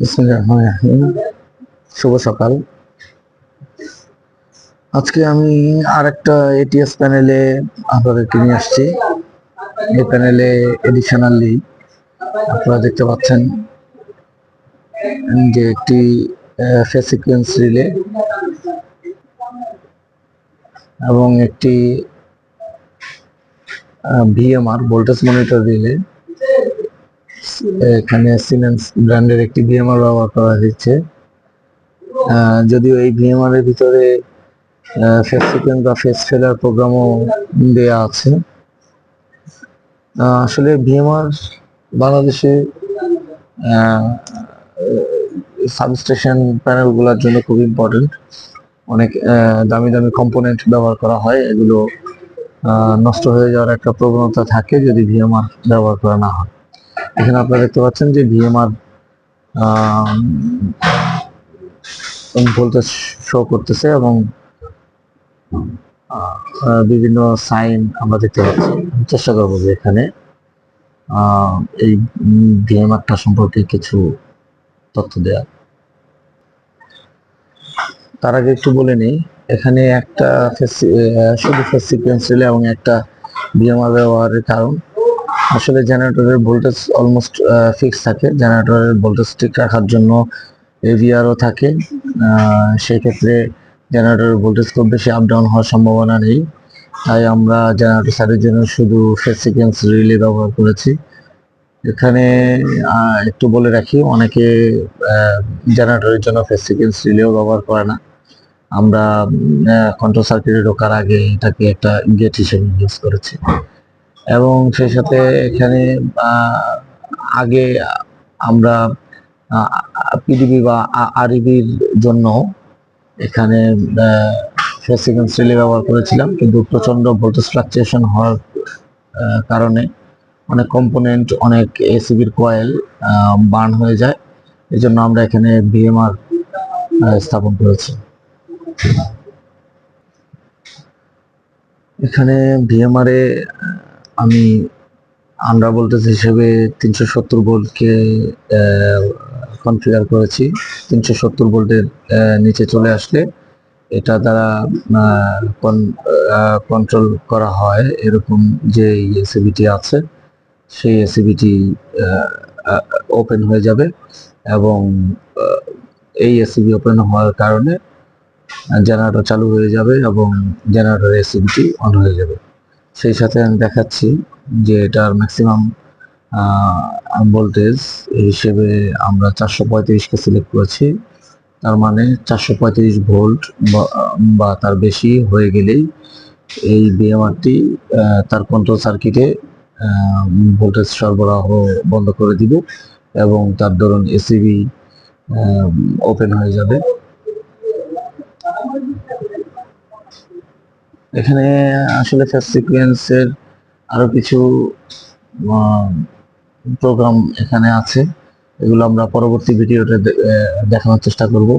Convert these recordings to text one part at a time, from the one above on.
বিসমিল্লাহির রহমানির রহিম। শুভ সকাল। আজকে আমি আরেকটা এটিএস প্যানেলে আপনাদেরকে নিয়ে আসছি। এই প্যানেলে এডিশনালি আপনারা দেখতে পাচ্ছেন যে একটি ফেজ সিকোয়েন্স রিলে এবং একটি ভিএমআর ভোল্টেজ মনিটর রিলে। এখানে সিমেন্স ব্র্যান্ডের একটি ভিএমআর ব্যবহার করা হয়েছে। যদিও এই ভিএমআর এর ভিতরে ফেজ সিকোয়েন্স বা ফেজ ফেলার প্রোগ্রামও দেয়া আছে। আসলে ভিএমআর বাংলাদেশে সাবস্টেশন প্যানেলগুলোর জন্য খুব ইম্পর্টেন্ট। অনেক দামি দামি কম্পোনেন্ট ব্যবহার করা হয়, এগুলো নষ্ট হয়ে যাওয়ার একটা প্রবণতা থাকে যদি ভিএমআর ব্যবহার করা না হয়। এখানে আপনারা দেখতে পাচ্ছেন যে ভিএমআর ভোল্টেজ শো করতেছে এবং বিভিন্ন সাইন আমরা দেখতে পাচ্ছি। চেষ্টা করবো যে এখানে এই ভিএমআরটা সম্পর্কে কিছু তথ্য দেয়া। তার আগে একটু বলে নিই, এখানে একটা শুধু ফেজ সিকোয়েন্স রিলে এবং একটা ভিএমআর ব্যবহারের কারণ আসলে জেনারেটরের ভোল্টেজ অলমোস্ট ফিক্স থাকে। জেনারেটরের ভোল্টেজ ঠিক রাখার জন্য এভিআরও থাকে। সেই ক্ষেত্রে জেনারেটরের ভোল্টেজ খুব বেশি আপ ডাউন হওয়ার সম্ভাবনা নেই, তাই আমরা জেনারেটর সাইডের জন্য শুধু ফেজ সিকোয়েন্স রিলে ব্যবহার করেছি। এখানে একটু বলে রাখি, অনেকে জেনারেটরের জন্য ফেজ সিকোয়েন্স রিলেও ব্যবহার করে না। আমরা কন্ট্রোল সার্কিটে ঢোকার আগে এটাকে একটা গেট হিসেবে ইউজ করেছি এবং সেই সাথে এখানে আগে আমরা পিডিবি বা আরইবির জন্য এখানে ফেজ সিকোয়েন্স রিলে ব্যবহার করেছিলাম, কিন্তু প্রচন্ড ভোল্টেজ ফ্লাকচুয়েশন হওয়ার কারণে অনেক কম্পোনেন্ট, অনেক এসিবির কয়েল বার্ন হয়ে যায়। এই জন্য আমরা এখানে ভিএমআর স্থাপন করেছি। এখানে ভিএমআর এ আমি আন্ডার ভোল্টেজ হিসেবে 370 ভোল্টকে কনফিগার করেছি। 370 ভোল্টের নিচে চলে আসলে এটা দ্বারা কন্ট্রোল করা হয় এরকম যে এসিবিটি আছে, সেই এসিবিটি ওপেন হয়ে যাবে এবং এই এসিবি ওপেন হওয়ার কারণে জেনারেটর চালু হয়ে যাবে এবং জেনারেটর এসিবিটি অন হয়ে যাবে। সেই সাথে আমি দেখাচ্ছি যে এটার ম্যাক্সিমাম ভোল্টেজ হিসেবে আমরা 435কে সিলেক্ট করেছি। তার মানে 435 ভোল্ট বা তার বেশি হয়ে গেলেই এই ভিএমআরটি তার কন্ট্রোল সার্কিটে ভোল্টেজ সরবরাহ বন্ধ করে দিবে এবং তার দরুন এসিবি ওপেন হয়ে যাবে। এখানে আসলে ফেজ সিকোয়েন্সের আরো কিছু প্রোগ্রাম এখানে আছে, এগুলো আমরা পরবর্তী ভিডিওতে দেখানোর চেষ্টা করব।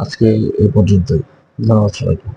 আজকে এই পর্যন্তই। ধন্যবাদ সবাইকে।